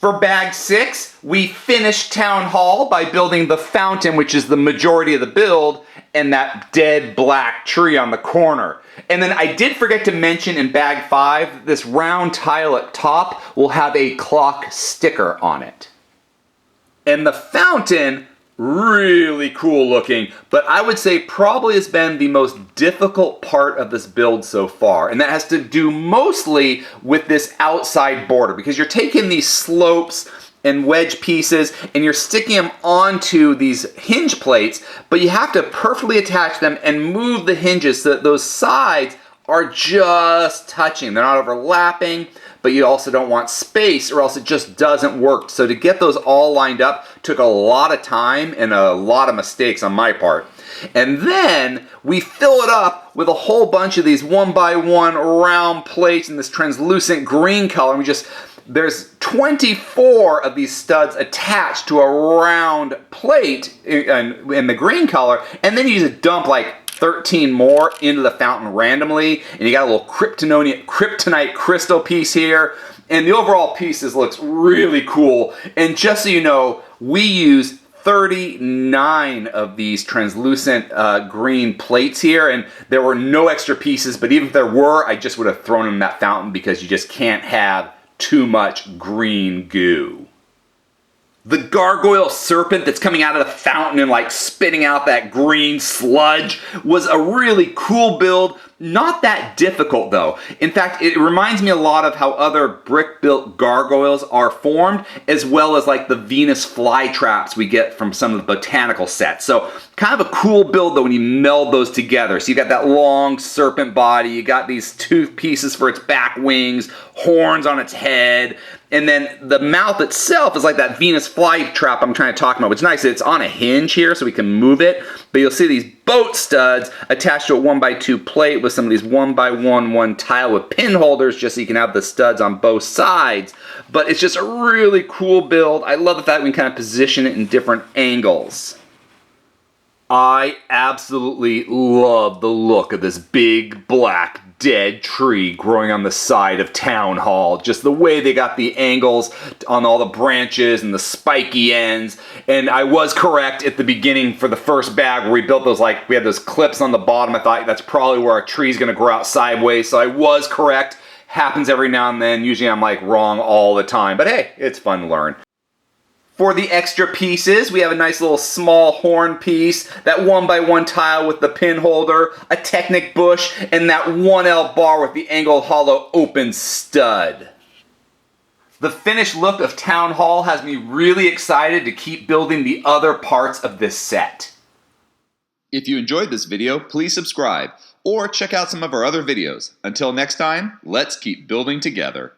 For bag 6, we finished Town Hall by building the fountain, which is the majority of the build, and that dead black tree on the corner. And then I did forget to mention in bag 5, this round tile at top will have a clock sticker on it. And the fountain, really cool looking, but I would say probably has been the most difficult part of this build so far. And that has to do mostly with this outside border, because you're taking these slopes and wedge pieces and you're sticking them onto these hinge plates, but you have to perfectly attach them and move the hinges so that those sides are just touching. They're not overlapping, but you also don't want space or else it just doesn't work. So to get those all lined up took a lot of time and a lot of mistakes on my part. And then we fill it up with a whole bunch of these 1x1 round plates in this translucent green color. And there's 24 of these studs attached to a round plate in the green color, and then you just dump like 13 more into the fountain randomly, and you got a little kryptonite crystal piece here, and the overall piece looks really cool. And just so you know, we use 39 of these translucent green plates here, and there were no extra pieces, but even if there were, I just would have thrown them in that fountain because you just can't have too much green goo. The gargoyle serpent that's coming out of the fountain and like spitting out that green sludge was a really cool build. Not that difficult though. In fact, it reminds me a lot of how other brick-built gargoyles are formed, as well as like the Venus flytraps we get from some of the botanical sets. So kind of a cool build though when you meld those together. So you got that long serpent body, you got these two pieces for its back wings, horns on its head, and then the mouth itself is like that Venus flytrap I'm trying to talk about. What's nice is it's on a hinge here so we can move it, but you'll see these boat studs attached to a 1x2 plate with some of these 1x1 tile with pin holders just so you can have the studs on both sides. But it's just a really cool build. I love the fact we can kind of position it in different angles. I absolutely love the look of this big black dead tree growing on the side of Town Hall. Just the way they got the angles on all the branches and the spiky ends. And I was correct at the beginning for the first bag where we built those, like, we had those clips on the bottom. I thought that's probably where our tree's gonna grow out sideways. So I was correct. Happens every now and then. Usually I'm like wrong all the time. But hey, it's fun to learn. For the extra pieces, we have a nice little small horn piece, that 1x1 tile with the pin holder, a Technic bush, and that 1L bar with the angled hollow open stud. The finished look of Town Hall has me really excited to keep building the other parts of this set. If you enjoyed this video, please subscribe or check out some of our other videos. Until next time, let's keep building together.